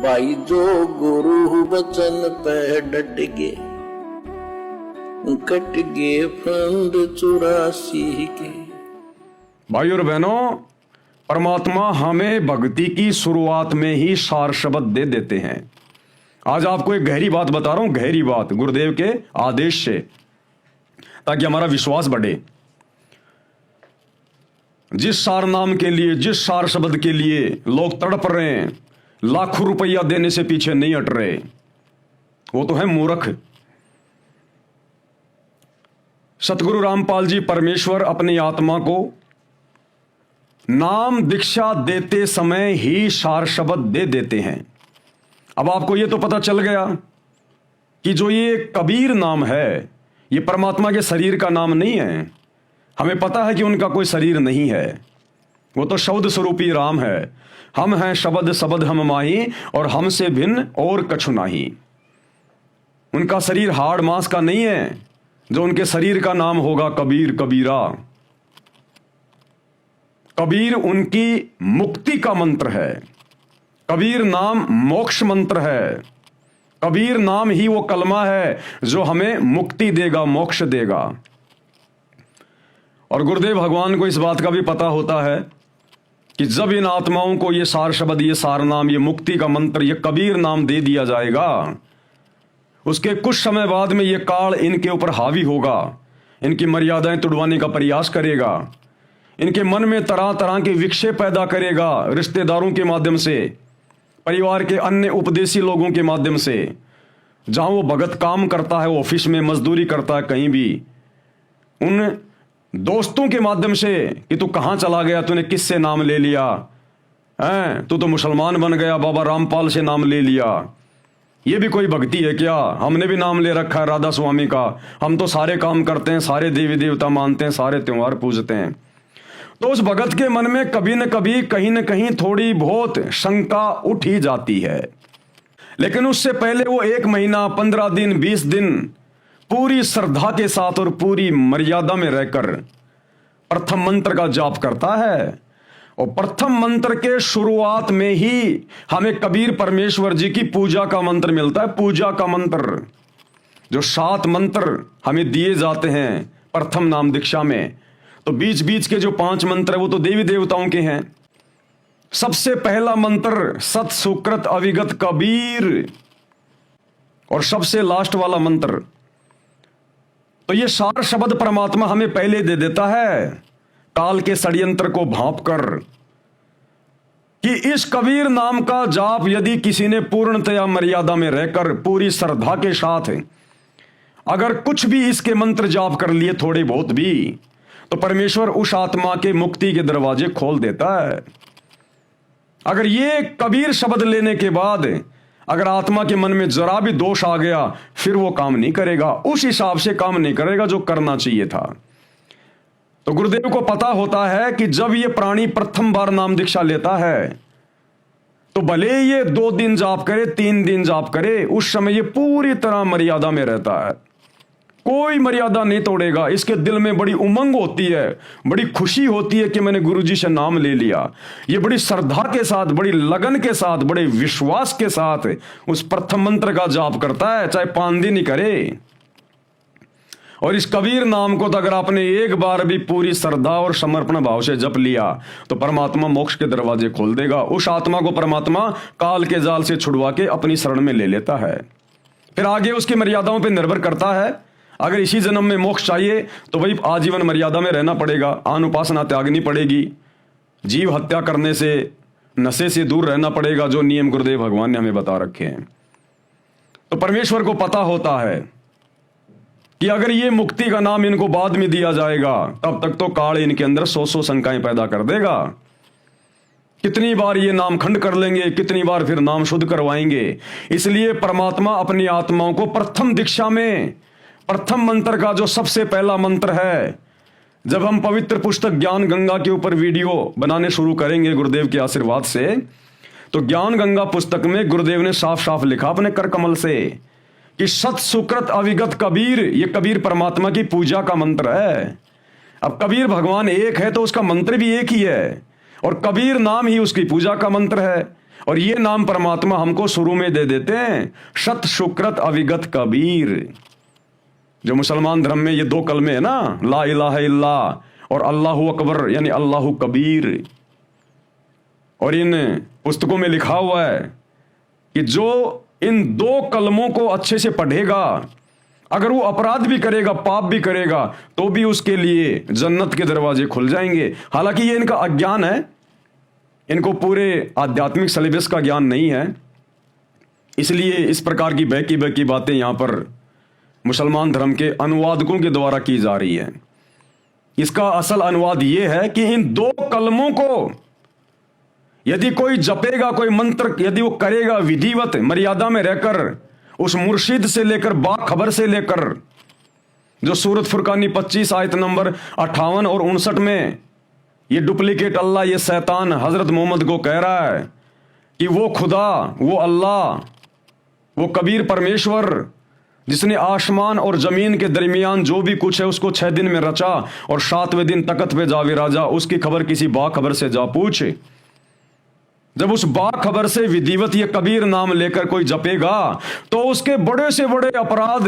भाई जो गुरु वचन पे डट गे, कट गे फंद 84 के। भाई और बहनों, परमात्मा हमें भक्ति की शुरुआत में ही सार शब्द दे देते हैं। आज आपको एक गहरी बात बता रहा हूं, गहरी बात गुरुदेव के आदेश से, ताकि हमारा विश्वास बढ़े। जिस सार नाम के लिए, जिस सार शब्द के लिए लोग तड़प रहे हैं, लाखों रुपया देने से पीछे नहीं हट रहे, वो तो है मूर्ख। सतगुरु रामपाल जी परमेश्वर अपनी आत्मा को नाम दीक्षा देते समय ही सार शब्द दे देते हैं। अब आपको यह तो पता चल गया कि जो ये कबीर नाम है, ये परमात्मा के शरीर का नाम नहीं है। हमें पता है कि उनका कोई शरीर नहीं है, वो तो शब्द स्वरूपी राम है। हम हैं शब्द शब्द हम माही, और हमसे भिन्न और कछु नाही। उनका शरीर हाड़ मांस का नहीं है, जो उनके शरीर का नाम होगा कबीर, कबीरा। कबीर उनकी मुक्ति का मंत्र है। कबीर नाम मोक्ष मंत्र है। कबीर नाम ही वो कलमा है जो हमें मुक्ति देगा, मोक्ष देगा। और गुरुदेव भगवान को इस बात का भी पता होता है कि जब इन आत्माओं को ये सार शब्द, ये सार नाम, ये मुक्ति का मंत्र, ये कबीर नाम दे दिया जाएगा, उसके कुछ समय बाद में ये काल इनके ऊपर हावी होगा, इनकी मर्यादाएं तुड़वाने का प्रयास करेगा, इनके मन में तरह तरह के विक्षेप पैदा करेगा, रिश्तेदारों के माध्यम से, परिवार के अन्य उपदेशी लोगों के माध्यम से। जहां वो भगत काम करता है, ऑफिस में मजदूरी करता है, कहीं भी, उन दोस्तों के माध्यम से कि तू कहां चला गया, तूने किससे नाम ले लिया, हैं तू तो मुसलमान बन गया, बाबा रामपाल से नाम ले लिया, ये भी कोई भक्ति है क्या? हमने भी नाम ले रखा है राधा स्वामी का, हम तो सारे काम करते हैं, सारे देवी देवता मानते हैं, सारे त्योहार पूजते हैं। तो उस भगत के मन में कभी न कभी, कहीं न कहीं थोड़ी बहुत शंका उठ ही जाती है। लेकिन उससे पहले वो 1 महीना, 15 दिन, 20 दिन पूरी श्रद्धा के साथ और पूरी मर्यादा में रहकर प्रथम मंत्र का जाप करता है। और प्रथम मंत्र के शुरुआत में ही हमें कबीर परमेश्वर जी की पूजा का मंत्र मिलता है। पूजा का मंत्र, जो 7 मंत्र हमें दिए जाते हैं प्रथम नाम दीक्षा में, तो बीच बीच के जो 5 मंत्र है वो तो देवी देवताओं के हैं। सबसे पहला मंत्र सत सुकृत अविगत कबीर, और सबसे लास्ट वाला मंत्र, तो ये सार शब्द परमात्मा हमें पहले दे देता है, काल के षड्यंत्र को भांप कर, कि इस कबीर नाम का जाप यदि किसी ने पूर्णतया मर्यादा में रहकर पूरी श्रद्धा के साथ अगर कुछ भी इसके मंत्र जाप कर लिए, थोड़े बहुत भी, तो परमेश्वर उस आत्मा के मुक्ति के दरवाजे खोल देता है। अगर ये कबीर शब्द लेने के बाद अगर आत्मा के मन में जरा भी दोष आ गया, फिर वो काम नहीं करेगा, उस हिसाब से काम नहीं करेगा जो करना चाहिए था। तो गुरुदेव को पता होता है कि जब ये प्राणी प्रथम बार नाम दीक्षा लेता है, तो भले ये 2 दिन जाप करे, 3 दिन जाप करे, उस समय ये पूरी तरह मर्यादा में रहता है, कोई मर्यादा नहीं तोड़ेगा। इसके दिल में बड़ी उमंग होती है, बड़ी खुशी होती है कि मैंने गुरुजी से नाम ले लिया। ये बड़ी श्रद्धा के साथ, बड़ी लगन के साथ, बड़े विश्वास के साथ उस प्रथम मंत्र का जाप करता है, चाहे 5 दिन ही करे। और इस कबीर नाम को तो अगर आपने एक बार भी पूरी श्रद्धा और समर्पण भाव से जप लिया, तो परमात्मा मोक्ष के दरवाजे खोल देगा। उस आत्मा को परमात्मा काल के जाल से छुड़वा के अपनी शरण में ले लेता है। फिर आगे उसकी मर्यादाओं पर निर्भर करता है। अगर इसी जन्म में मोक्ष चाहिए तो वही आजीवन मर्यादा में रहना पड़ेगा, अनुपासना त्यागनी पड़ेगी, जीव हत्या करने से, नशे से दूर रहना पड़ेगा, जो नियम गुरुदेव भगवान ने हमें बता रखे हैं। तो परमेश्वर को पता होता है कि अगर ये मुक्ति का नाम इनको बाद में दिया जाएगा, तब तक तो काल इनके अंदर 100 शंकाएं पैदा कर देगा। कितनी बार ये नाम खंड कर लेंगे, कितनी बार फिर नाम शुद्ध करवाएंगे। इसलिए परमात्मा अपनी आत्माओं को प्रथम दीक्षा में प्रथम मंत्र का जो सबसे पहला मंत्र है, जब हम पवित्र पुस्तक ज्ञान गंगा के ऊपर वीडियो बनाने शुरू करेंगे गुरुदेव के आशीर्वाद से, तो ज्ञान गंगा पुस्तक में गुरुदेव ने साफ साफ लिखा अपने कर कमल से कि सत सुकृत अविगत कबीर, ये कबीर परमात्मा की पूजा का मंत्र है। अब कबीर भगवान एक है तो उसका मंत्र भी एक ही है, और कबीर नाम ही उसकी पूजा का मंत्र है। और ये नाम परमात्मा हमको शुरू में दे देते हैं, शत शुक्रत अविगत कबीर। जो मुसलमान धर्म में ये दो कलमे है ना, ला इलाहा इल्लल्लाह और अल्लाहु अकबर यानी अल्लाहु कबीर। और इन पुस्तकों में लिखा हुआ है कि जो इन दो कलमों को अच्छे से पढ़ेगा, अगर वो अपराध भी करेगा, पाप भी करेगा, तो भी उसके लिए जन्नत के दरवाजे खुल जाएंगे। हालांकि ये इनका अज्ञान है, इनको पूरे आध्यात्मिक सिलेबस का ज्ञान नहीं है, इसलिए इस प्रकार की बहकी बहकी बातें यहां पर मुसलमान धर्म के अनुवादकों के द्वारा की जा रही है। इसका असल अनुवाद यह है कि इन दो कलमों को यदि कोई जपेगा, कोई मंत्र यदि वो करेगा विधिवत मर्यादा में रहकर, उस मुर्शिद से लेकर बाखबर से लेकर, जो सूरत फुरकानी 25 आयत नंबर 58 और 59 में ये डुप्लीकेट अल्लाह, ये शैतान हजरत मोहम्मद को कह रहा है कि वो खुदा, वो अल्लाह, वो कबीर परमेश्वर जिसने आसमान और जमीन के दरमियान जो भी कुछ है उसको 6 दिन में रचा और 7वें दिन तख्त पे जा विराजा, उसकी खबर किसी बाखबर से जा पूछ। जब उस बाखबर से विधिवत ये कबीर नाम लेकर कोई जपेगा तो उसके बड़े से बड़े अपराध,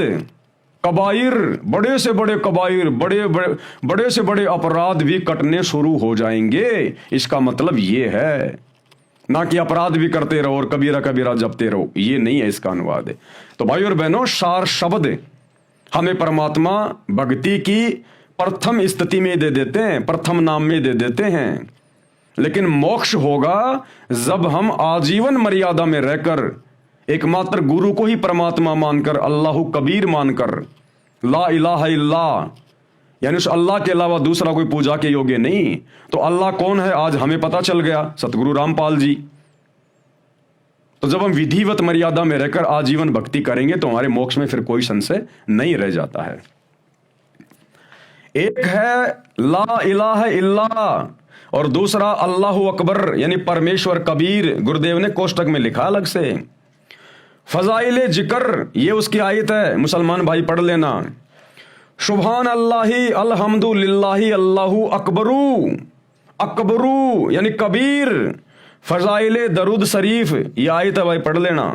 कबाइर, बड़े से बड़े कबाइर, बड़े से बड़े अपराध भी कटने शुरू हो जाएंगे। इसका मतलब ये है ना कि अपराध भी करते रहो और कबीरा कबीरा जपते रहो, ये नहीं है इसका अनुवाद है। तो भाई और बहनों, सार शब्द हमें परमात्मा भक्ति की प्रथम स्थिति में दे देते हैं, प्रथम नाम में दे देते हैं, लेकिन मोक्ष होगा जब हम आजीवन मर्यादा में रहकर एकमात्र गुरु को ही परमात्मा मानकर, अल्लाहु कबीर मानकर, ला इलाहा इल्लल्लाह यानी उस अल्लाह के अलावा दूसरा कोई पूजा के योग्य नहीं। तो अल्लाह कौन है आज हमें पता चल गया, सतगुरु रामपाल जी। तो जब हम विधिवत मर्यादा में रहकर आजीवन भक्ति करेंगे तो हमारे मोक्ष में फिर कोई संशय नहीं रह जाता है। एक है ला इलाहा इल्लल्लाह और दूसरा अल्लाहु अकबर यानी परमेश्वर कबीर। गुरुदेव ने कोष्टक में लिखा अलग से, फजाइले जिक्र, ये उसकी आयत है, मुसलमान भाई पढ़ लेना। सुभान अल्लाही अल्हम्दुलिल्लाही अल्लाहु अकबरू, अकबरू यानी कबीर। फजाइले दरूद शरीफ, ये आयत है भाई, पढ़ लेना।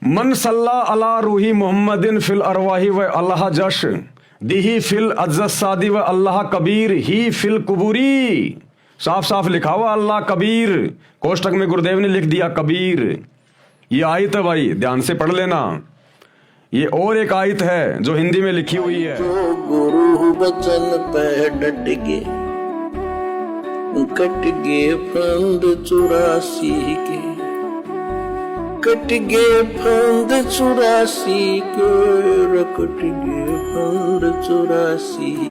मन सल्ला अला रूही मोहम्मदिन फिल अरवाही व अल्लाह जश दिही फिल अज्जसादी व अल्लाह कबीर ही फिल कुबूरी। साफ साफ लिखा हुआ अल्लाह कबीर, कोष्टक में गुरुदेव ने लिख दिया कबीर। ये आयत है भाई, ध्यान से पढ़ लेना। ये और एक आयत है जो हिंदी में लिखी हुई है, जो गुरु बचन पे डट गे, कट गे फंद 84 के, कट गे फंद 84 के, कट गे फंद 84।